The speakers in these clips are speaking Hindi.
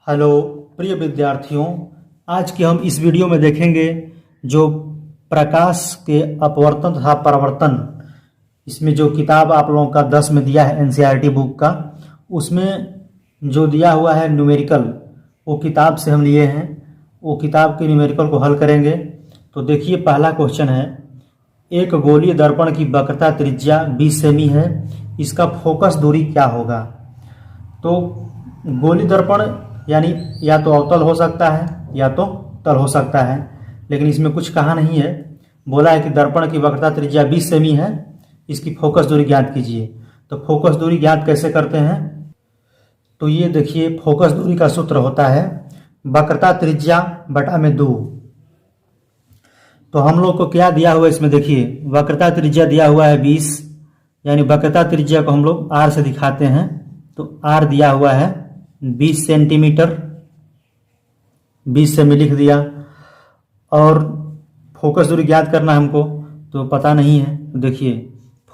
हेलो प्रिय विद्यार्थियों, आज के हम इस वीडियो में देखेंगे जो प्रकाश के अपवर्तन तथा परावर्तन, इसमें जो किताब आप लोगों का 10 में दिया है एनसीईआरटी बुक का, उसमें जो दिया हुआ है न्यूमेरिकल, वो किताब से हम लिए हैं। वो किताब के न्यूमेरिकल को हल करेंगे। तो देखिए, पहला क्वेश्चन है, एक गोलीय दर्पण की वक्रता त्रिज्या 20 सेमी है, इसका फोकस दूरी क्या होगा। तो गोलीय दर्पण यानी या तो अवतल हो सकता है या तो तल हो सकता है, लेकिन इसमें कुछ कहा नहीं है। बोला है कि दर्पण की वक्रता त्रिज्या 20 सेमी है, इसकी फोकस दूरी ज्ञात कीजिए। तो फोकस दूरी ज्ञात कैसे करते हैं, तो ये देखिए, फोकस दूरी का सूत्र होता है वक्रता त्रिज्या बटा में 2। तो हम लोग को क्या दिया हुआ है इसमें, देखिए वक्रता त्रिज्या दिया हुआ है 20, यानी वक्रता त्रिज्या को हम लोग r से दिखाते हैं। तो r दिया हुआ है 20 सेंटीमीटर, 20 से मैं लिख दिया। और फोकस दूरी ज्ञात करना है हमको, तो पता नहीं है। तो देखिए,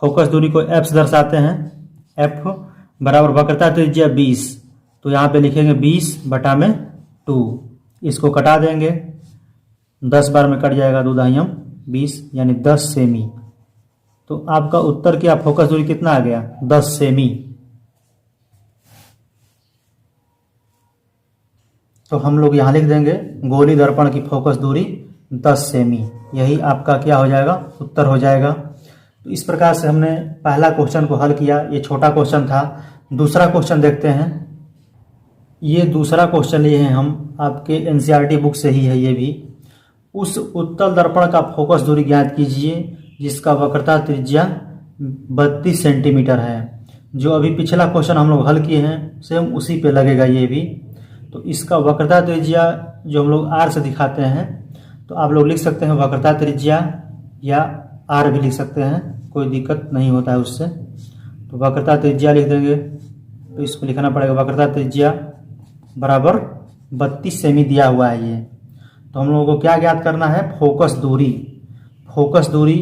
फोकस दूरी को f से दर्शाते हैं, f बराबर वक्रता त्रिज्या 20। तो यहाँ पे लिखेंगे 20 बटा में 2, इसको कटा देंगे, 10 बार में कट जाएगा, 2 दाहियम 20 यानी 10 सेमी। तो आपका उत्तर क्या, फोकस दूरी कितना आ गया, 10 सेमी। तो हम लोग यहाँ लिख देंगे गोलीय दर्पण की फोकस दूरी 10 सेमी, यही आपका क्या हो जाएगा, उत्तर हो जाएगा। तो इस प्रकार से हमने पहला क्वेश्चन को हल किया। ये छोटा क्वेश्चन था। दूसरा क्वेश्चन देखते हैं। ये दूसरा क्वेश्चन लिए हैं हम, आपके एनसीईआरटी बुक से ही है ये भी। उस उत्तल दर्पण का फोकस दूरी ज्ञात कीजिए जिसका वक्रता त्रिज्या 32 सेंटीमीटर है। जो अभी पिछला क्वेश्चन हम लोग हल किए हैं, सेम उसी पे लगेगा ये भी। तो इसका वक्रता त्रिज्या जो हम लोग r से दिखाते हैं, तो आप लोग लिख सकते हैं वक्रता त्रिज्या या r भी लिख सकते हैं, कोई दिक्कत नहीं होता है उससे। तो वक्रता त्रिज्या लिख देंगे, तो इसको लिखना पड़ेगा वक्रता त्रिज्या बराबर 32 सेमी दिया हुआ है ये। तो हम लोगों को क्या ज्ञात करना है, फोकस दूरी। फोकस दूरी,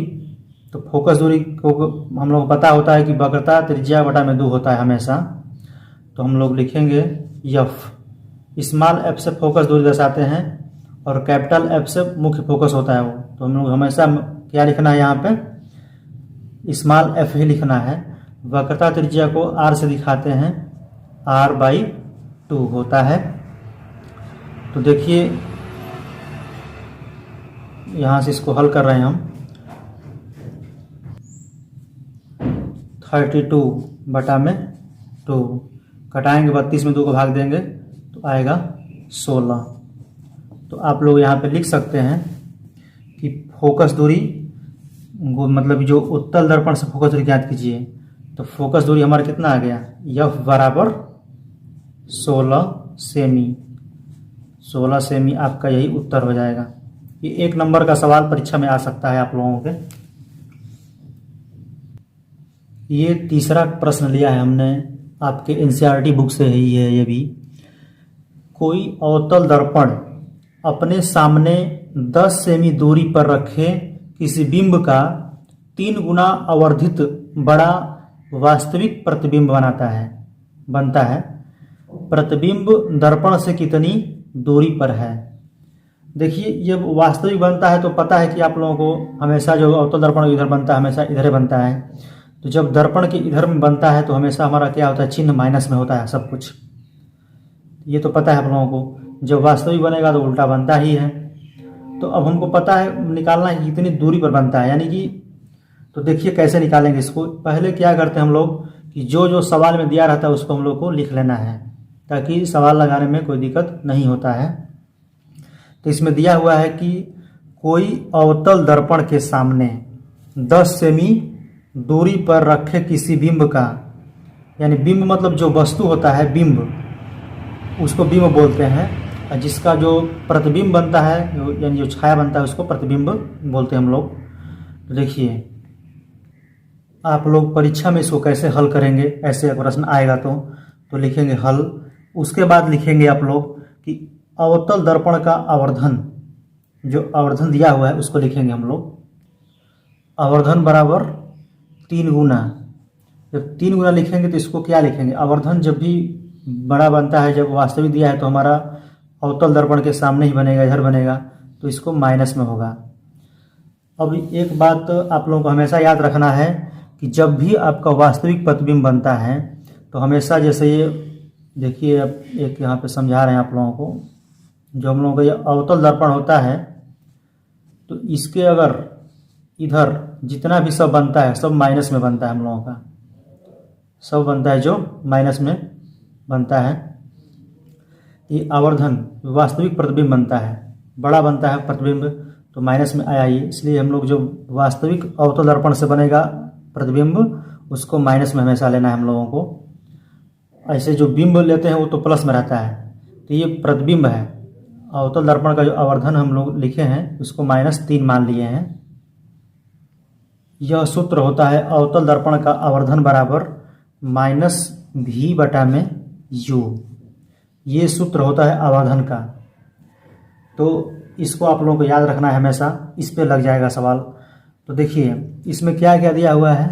तो फोकस दूरी को हम लोग को पता होता है कि वक्रता त्रिज्या बटा में 2 होता है हमेशा। तो हम लोग लिखेंगे f, स्मॉल f से फोकस दूरी दर्शाते हैं और कैपिटल F से मुख्य फोकस होता है वो। तो हम लोग हमेशा क्या लिखना है, यहाँ पे स्मॉल f ही लिखना है। वक्रता त्रिज्या को r से दिखाते हैं, r/2 होता है। तो देखिए, यहाँ से इसको हल कर रहे हैं हम, 32 बटा में 2 कटाएंगे, 32 में 2 को भाग देंगे तो आएगा 16। तो आप लोग यहाँ पे लिख सकते हैं कि फोकस दूरी मतलब जो उत्तल दर्पण से फोकस दूरी ज्ञात कीजिए। तो फोकस दूरी हमारा कितना आ गया, f बराबर 16 सेमी। 16 सेमी आपका यही उत्तर हो जाएगा। ये 1 नंबर का सवाल परीक्षा में आ सकता है आप लोगों के। ये तीसरा प्रश्न लिया है हमने, आपके एनसीईआरटी बुक से ही है ये भी। कोई अवतल दर्पण अपने सामने 10 सेमी दूरी पर रखे किसी बिंब का 3 गुना आवर्धित बड़ा वास्तविक प्रतिबिंब बनता है। प्रतिबिंब दर्पण से कितनी दूरी पर है। देखिए, ये वास्तविक बनता है तो पता है कि आप लोगों को हमेशा जो अवतल दर्पण इधर बनता है, हमेशा इधर बनता है। तो जब दर्पण के इधर में बनता है तो हमेशा हमारा क्या होता है, चिन्ह माइनस में होता है सब कुछ। ये तो पता है आप लोगों को। जब वास्तविक बनेगा तो उल्टा बनता ही है। तो अब हमको पता है निकालना है कितनी दूरी पर बनता है, यानी कि, तो देखिए कैसे निकालेंगे इसको। पहले क्या करते हैं हम लोग कि जो सवाल में दिया रहता है उसको हम लोग को लिख लेना है, ताकि सवाल लगाने में कोई दिक्कत नहीं होता है। तो इसमें दिया हुआ है कि कोई अवतल दर्पण के सामने 10 सेमी दूरी पर रखे किसी बिंब का, यानी बिंब मतलब जो वस्तु होता है बिंब, उसको बिंब बोलते हैं। और जिसका जो प्रतिबिंब बनता है, यानी जो छाया बनता है, उसको प्रतिबिंब बोलते हैं हम लोग। तो देखिए, आप लोग परीक्षा में इसको कैसे हल करेंगे, ऐसे प्रश्न आएगा तो लिखेंगे हल। उसके बाद लिखेंगे आप लोग कि अवतल दर्पण का आवर्धन, जो आवर्धन दिया हुआ है उसको लिखेंगे हम लोग। आवर्धन बराबर 3 गुना। जब 3 गुना लिखेंगे तो इसको क्या लिखेंगे, आवर्धन जब भी बड़ा बनता है जब वास्तविक दिया है तो हमारा अवतल दर्पण के सामने ही बनेगा, इधर बनेगा, तो इसको माइनस में होगा। अब एक बात आप लोगों को हमेशा याद रखना है कि जब भी आपका वास्तविक प्रतिबिंब बनता है तो हमेशा, जैसे ये देखिए, अब एक यहाँ पे समझा रहे हैं आप लोगों को, जो हम लोगों का ये अवतल दर्पण होता है तो इसके अगर इधर जितना भी सब बनता है सब माइनस में बनता है, हम लोगों का सब बनता है जो माइनस में बनता है। ये आवर्धन वास्तविक प्रतिबिंब बनता है, बड़ा बनता है प्रतिबिंब तो माइनस में आया ये, इसलिए हम लोग जो वास्तविक अवतल दर्पण से बनेगा प्रतिबिंब उसको माइनस में हमेशा लेना है हम लोगों को। ऐसे जो बिंब लेते हैं वो तो प्लस में रहता है, तो ये प्रतिबिंब है। अवतल दर्पण का जो आवर्धन हम लोग लिखे हैं उसको -3 मान लिए हैं। यह सूत्र होता है अवतल दर्पण का आवर्धन बराबर -v/u। ये सूत्र होता है आवर्धन का, तो इसको आप लोगों को याद रखना है हमेशा, इस पे लग जाएगा सवाल। तो देखिए इसमें क्या क्या दिया हुआ है,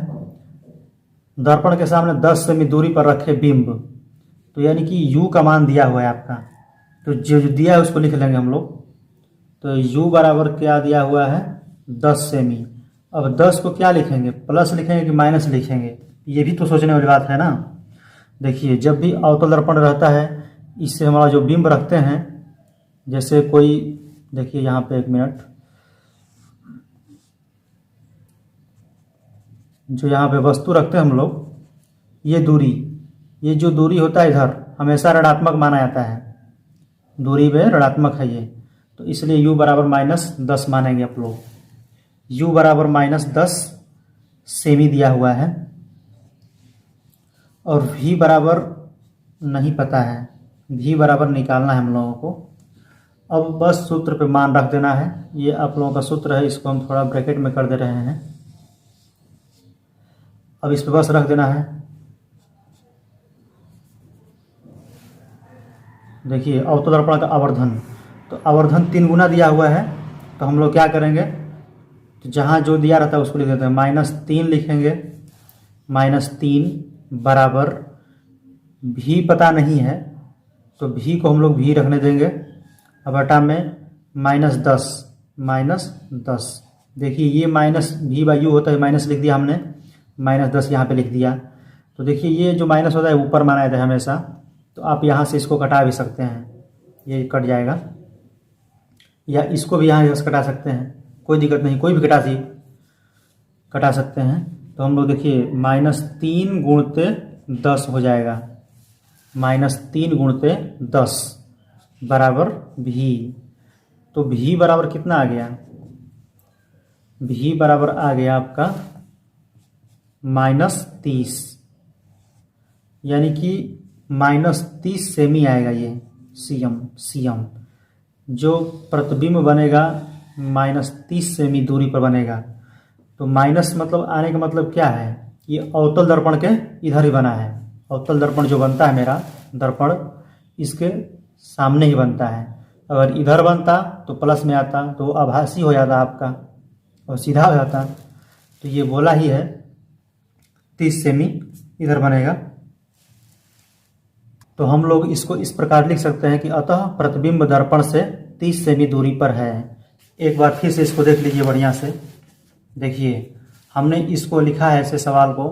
दर्पण के सामने 10 सेमी दूरी पर रखे बिंब, तो यानी कि u का मान दिया हुआ है आपका, तो जो दिया है उसको लिख लेंगे हम लोग। तो u बराबर क्या दिया हुआ है 10 सेमी। अब 10 को क्या लिखेंगे, प्लस लिखेंगे कि माइनस लिखेंगे, ये भी तो सोचने वाली बात है ना। देखिए जब भी अवतल दर्पण रहता है इससे हमारा जो बिंब रखते हैं, जैसे कोई, देखिए यहाँ पे 1 मिनट, जो यहाँ पे वस्तु रखते हैं हम लोग, ये दूरी, ये जो दूरी होता है इधर हमेशा ऋणात्मक माना जाता है, दूरी पे ऋणात्मक है ये, तो इसलिए u बराबर -10 मानेंगे आप लोग। u बराबर -10 सेमी दिया हुआ है और v बराबर नहीं पता है, v बराबर निकालना है हम लोगों को। अब बस सूत्र पे मान रख देना है, ये आप लोगों का सूत्र है, इसको हम थोड़ा ब्रैकेट में कर दे रहे हैं। अब इस पे बस रख देना है। देखिए अवतल दर्पण का आवर्धन, तो आवर्धन 3 गुना दिया हुआ है, तो हम लोग क्या करेंगे, तो जहाँ जो दिया रहता है उसको लिख देते हैं, -3 लिखेंगे, -3 बराबर भी पता नहीं है तो भी को हम लोग भी रखने देंगे, बटा में -10। देखिए ये -v/u होता है, माइनस लिख दिया हमने, -10 यहाँ पे लिख दिया। तो देखिए ये जो माइनस होता है ऊपर माना जाता है हमेशा, तो आप यहाँ से इसको कटा भी सकते हैं, ये कट जाएगा, या इसको भी यहाँ से कटा सकते हैं, कोई दिक्कत नहीं, कोई भी कटा सकते हैं। तो हम लोग देखिए -3 गुणते 10 हो जाएगा, -3 गुणते 10 बराबर v। तो v बराबर कितना आ गया, v बराबर आ गया आपका -30, यानी कि -30 सेमी आएगा ये cm। जो प्रतिबिंब बनेगा -30 सेमी दूरी पर बनेगा। तो माइनस मतलब आने का मतलब क्या है, ये अवतल दर्पण के इधर ही बना है, अवतल दर्पण जो बनता है मेरा दर्पण इसके सामने ही बनता है। अगर इधर बनता तो प्लस में आता तो आभासी हो जाता आपका और सीधा हो जाता। तो ये बोला ही है 30 सेमी इधर बनेगा। तो हम लोग इसको इस प्रकार लिख सकते हैं कि अतः प्रतिबिंब दर्पण से 30 सेमी दूरी पर है। एक बार फिर से इसको देख लीजिए बढ़िया से। देखिए हमने इसको लिखा है ऐसे सवाल को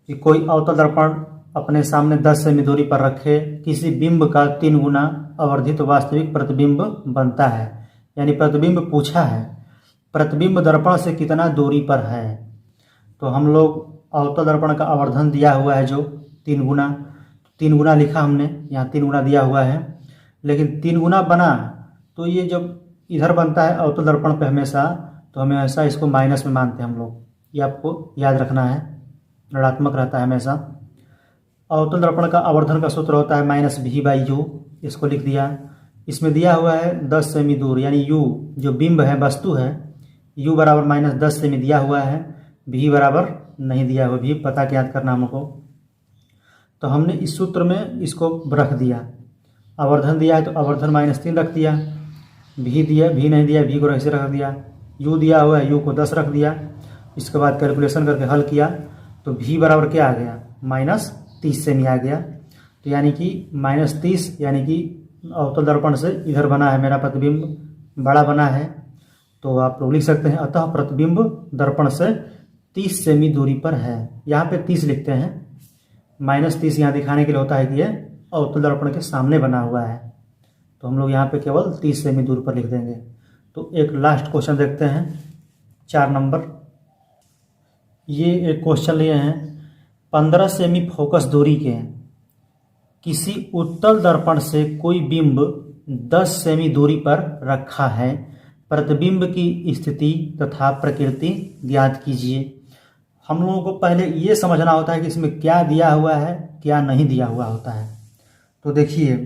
कि कोई अवतल दर्पण अपने सामने 10 सेमी दूरी पर रखे किसी बिंब का 3 गुना आवर्धित वास्तविक प्रतिबिंब बनता है। यानी प्रतिबिंब पूछा है, प्रतिबिंब दर्पण से कितना दूरी पर है। तो हम लोग अवतल दर्पण का आवर्धन दिया हुआ है जो 3 गुना लिखा हमने, यहाँ 3 गुना दिया हुआ है। लेकिन 3 गुना बना तो ये जब इधर बनता है अवतल दर्पण पे हमेशा, तो हमेशा इसको माइनस में मानते हैं हम लोग, ये आपको याद रखना है, ऋणात्मक रहता है हमेशा। अवतल दर्पण का आवर्धन का सूत्र होता है -v/u, इसको लिख दिया। इसमें दिया हुआ है 10 सेमी दूर, यानी u जो बिंब है वस्तु है, u बराबर -10 सेमी दिया हुआ है, v बराबर नहीं दिया हुआ, v पता के याद करना हमको। तो हमने इस सूत्र में इसको रख दिया, आवर्धन दिया है तो आवर्धन -3 रख दिया, v दिया, v नहीं दिया, v को ऐसे रख दिया, u दिया हुआ है u को 10 रख दिया। इसके बाद कैलकुलेशन करके हल किया तो v बराबर क्या आ गया, -30 सेमी आ गया। तो यानी कि -30, यानी कि अवतल दर्पण से इधर बना है मेरा प्रतिबिंब, बड़ा बना है। तो आप लोग लिख सकते हैं अतः प्रतिबिंब दर्पण से 30 सेमी दूरी पर है। यहाँ पे 30 लिखते हैं, -30 यहाँ दिखाने के लिए होता है कि यह अवतल दर्पण के सामने बना हुआ है। तो हम लोग यहाँ पे केवल 30 सेमी दूर पर लिख देंगे। तो एक लास्ट क्वेश्चन देखते हैं, 4 नंबर। ये एक क्वेश्चन लिए हैं, 15 सेमी फोकस दूरी के किसी उत्तल दर्पण से कोई बिंब 10 सेमी दूरी पर रखा है, प्रतिबिंब की स्थिति तथा प्रकृति ज्ञात कीजिए। हम लोगों को पहले ये समझना होता है कि इसमें क्या दिया हुआ है, क्या नहीं दिया हुआ होता है। तो देखिए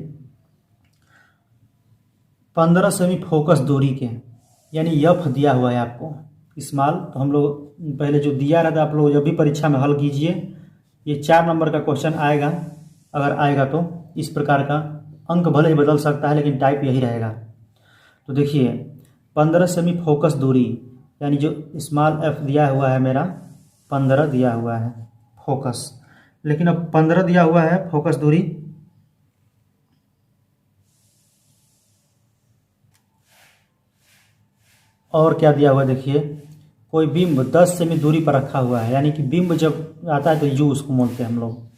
15 सेमी फोकस दूरी के, यानी एफ दिया हुआ है आपको स्मॉल। तो हम लोग पहले जो दिया रहता, आप लोग जब भी परीक्षा में हल कीजिए, ये 4 नंबर का क्वेश्चन आएगा। अगर आएगा तो इस प्रकार का, अंक भले ही बदल सकता है लेकिन टाइप यही रहेगा। तो देखिए 15 सेमी फोकस दूरी, यानी जो स्मॉल एफ दिया हुआ है मेरा, 15 दिया हुआ है फोकस। लेकिन अब 15 दिया हुआ है फोकस दूरी, और क्या दिया हुआ है देखिए, कोई बिंब 10 सेमी दूरी पर रखा हुआ है। यानी कि बिंब जब आता है तो यू उसको बोलते हैं हम लोग।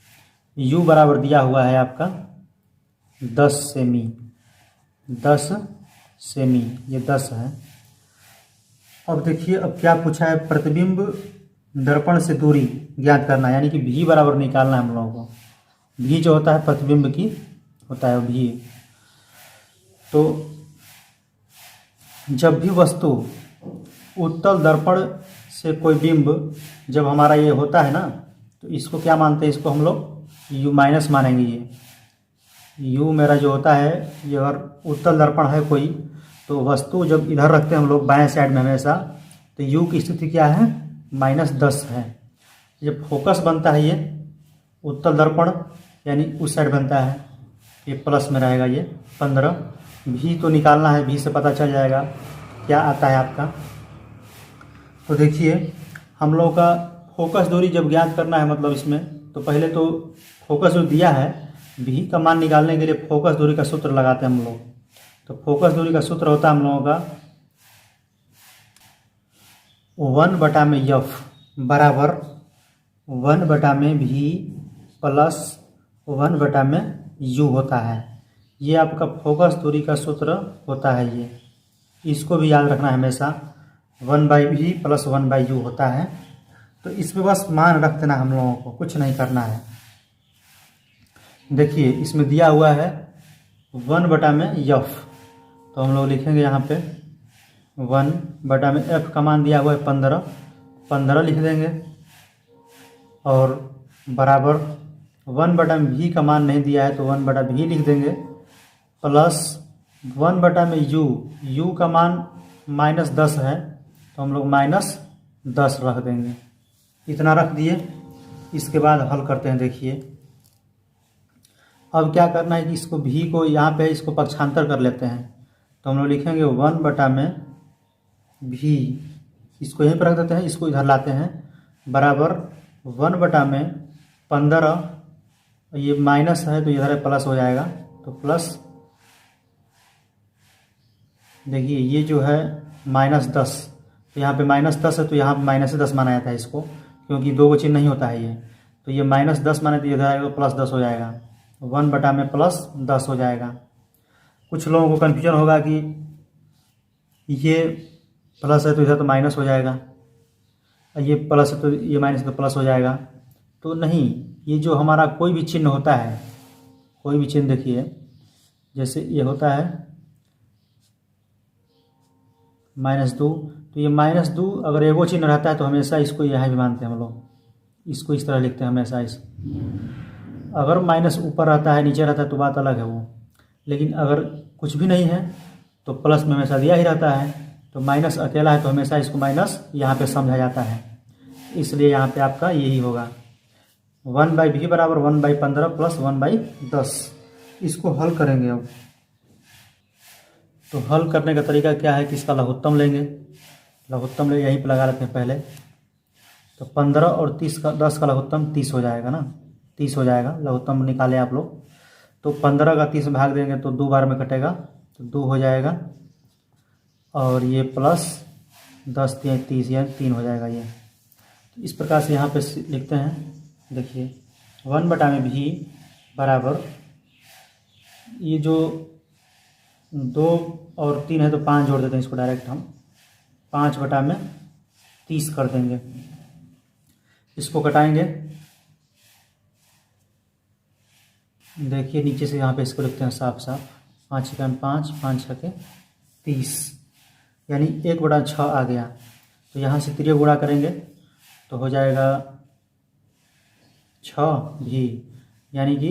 यू बराबर दिया हुआ है आपका 10 सेमी, 10 सेमी, ये 10 है। अब देखिए अब क्या पूछा है, प्रतिबिंब दर्पण से दूरी ज्ञात करना है, यानी कि भी बराबर निकालना है हम लोगों को। भी जो होता है प्रतिबिंब की होता है भी। तो जब भी वस्तु उत्तल दर्पण से कोई बिंब जब हमारा ये होता है ना, तो इसको क्या मानते हैं, इसको हम लोग U माइनस मानेंगे। ये U मेरा जो होता है, ये अगर उत्तल दर्पण है कोई, तो वस्तु जब इधर रखते हैं हम लोग बाएं साइड में हमेशा, तो U की स्थिति क्या है, -10 है। जब फोकस बनता है ये उत्तल दर्पण, यानी उस साइड बनता है, ये प्लस में रहेगा ये 15। भी तो निकालना है, भी से पता चल जाएगा क्या आता है आपका। तो देखिए हम लोगों का फोकस दूरी जब ज्ञात करना है, मतलब इसमें तो पहले तो फोकस जो दिया है, भी का मान निकालने के लिए फोकस दूरी का सूत्र लगाते हैं हम लोग। तो फोकस दूरी का सूत्र होता है हम लोगों का 1/F बराबर 1/V प्लस 1/U होता है। ये आपका फोकस दूरी का सूत्र होता है। ये इसको भी याद रखना है हमेशा, 1/V प्लस 1/U होता है। तो इसमें बस मान रख देना, हम लोगों को कुछ नहीं करना है। देखिए इसमें दिया हुआ है 1/F, तो हम लोग लिखेंगे यहाँ पे 1/F का मान दिया हुआ है 15 लिख देंगे, और बराबर 1/V का मान नहीं दिया है तो 1/V लिख देंगे, प्लस 1/U, U का मान -10 है तो हम लोग -10 रख देंगे। इतना रख दिए, इसके बाद हल करते हैं। देखिए अब क्या करना है कि इसको भी को यहाँ पे इसको पक्षांतर कर लेते हैं। तो हम लोग लिखेंगे 1/V, इसको यहीं पर रख देते हैं, इसको इधर लाते हैं, बराबर 1/15, ये माइनस है तो इधर प्लस हो जाएगा, तो प्लस, देखिए ये जो है -10, तो यहाँ पे -10 है तो यहाँ -10 माना जाता है इसको, क्योंकि दो को चिन्ह नहीं होता है ये। तो ये -10 माने तो इधर आएगा +10 हो जाएगा, 1/+10 हो जाएगा। कुछ लोगों को कन्फ्यूजन होगा कि ये प्लस है तो इधर तो माइनस हो जाएगा, ये प्लस है तो ये माइनस है तो प्लस हो जाएगा। तो नहीं, ये जो हमारा कोई भी चिन्ह होता है, कोई भी चिन्ह देखिए, जैसे ये होता है -2, तो ये -2 अगर एगो चिन्ह रहता है तो हमेशा इसको यहाँ भी मानते हैं हम लोग, इसको इस तरह लिखते हैं हमेशा। इस अगर माइनस ऊपर रहता है नीचे रहता है तो बात अलग है वो, लेकिन अगर कुछ भी नहीं है तो प्लस में हमेशा दिया ही रहता है, तो माइनस अकेला है तो हमेशा इसको माइनस यहाँ पे समझा जाता है, इसलिए यहाँ पे आपका यही होगा 1/V बराबर 1/15 प्लस 1/10। इसको हल करेंगे अब। तो हल करने का तरीका क्या है कि इसका लघुत्तम लेंगे, लघुत्तम ले यहीं पर लगा लेते हैं पहले। तो 15 और 30 का 10 का लघुत्तम 30 हो जाएगा ना, 30 हो जाएगा, लघुत्तम निकालें आप लोग। तो 15 का 30 में भाग देंगे तो 2 बार में कटेगा, तो 2 हो जाएगा, और ये प्लस 10 3 30, यानी 3 हो जाएगा ये। तो इस प्रकार से यहाँ पे लिखते हैं, देखिए 1/v बराबर, ये जो 2 और 3 है तो 5 जोड़ देते हैं, इसको डायरेक्ट हम 5/30 कर देंगे। इसको कटाएंगे, देखिए नीचे से यहाँ पे इसको लिखते हैं साफ साफ, 5 छक्के 5, 5 छक्के 30, यानी 1/6 आ गया। तो यहाँ से त्रिय गुणा करेंगे तो हो जाएगा 6v, यानी कि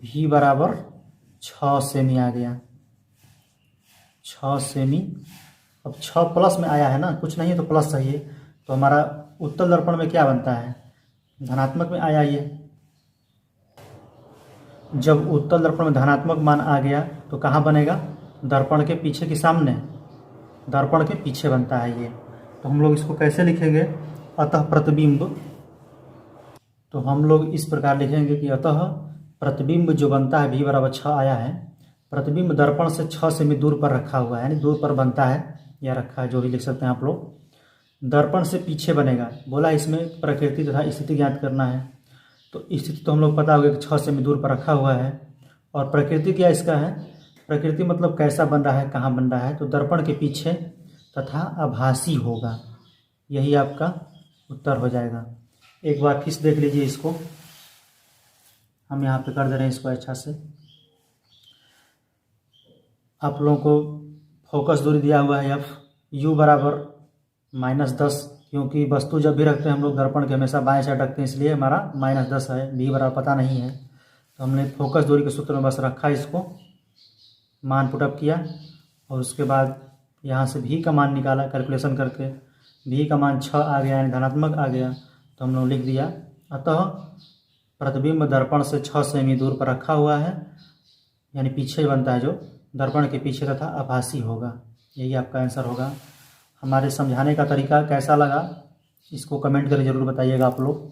v बराबर 6 सेमी आ गया, 6 सेमी। अब 6 प्लस में आया है ना, कुछ नहीं है तो प्लस चाहिए, तो हमारा उत्तल दर्पण में क्या बनता है, धनात्मक में आया ये। जब उत्तल दर्पण में धनात्मक मान आ गया तो कहाँ बनेगा, दर्पण के पीछे के सामने, दर्पण के पीछे बनता है ये। तो हम लोग इसको कैसे लिखेंगे, अतः प्रतिबिंब, तो हम लोग इस प्रकार लिखेंगे कि अतः प्रतिबिंब जो बनता है v बराबर 6 आया है, प्रतिबिंब दर्पण से 6 सेमी दूर पर रखा हुआ है, यानी दूर पर बनता है या रखा है, जो भी लिख सकते हैं आप लोग। दर्पण से पीछे बनेगा, बोला इसमें प्रकृति तथा स्थिति ज्ञात करना है। तो स्थिति तो हम लोग पता होगा कि 6 सेमी दूर पर रखा हुआ है, और प्रकृति क्या इसका है, प्रकृति मतलब कैसा बन रहा है, कहाँ बन रहा है, तो दर्पण के पीछे तथा आभासी होगा, यही आपका उत्तर हो जाएगा। एक बार फिर देख लीजिए इसको, हम यहाँ पे कर दे रहे हैं इसको अच्छा से। आप लोगों को फोकस दूरी दिया हुआ है f, u बराबर -10, क्योंकि वस्तु जब भी रखते हैं हम लोग दर्पण के हमेशा बाएं साइड रखते हैं, इसलिए हमारा -10 है। v बराबर पता नहीं है, तो हमने फोकस दूरी के सूत्र में बस रखा इसको, मान पुटअप किया, और उसके बाद यहाँ से v का मान निकाला कैलकुलेशन करके, v का मान 6 आ गया, यानी धनात्मक आ गया। तो हम लोग लिख दिया, अतः प्रतिबिंब दर्पण से 6 सेमी दूर पर रखा हुआ है, यानी पीछे बनता है, जो दर्पण के पीछे तथा आभासी होगा, यही आपका आंसर होगा। हमारे समझाने का तरीका कैसा लगा, इसको कमेंट करके ज़रूर बताइएगा आप लोग।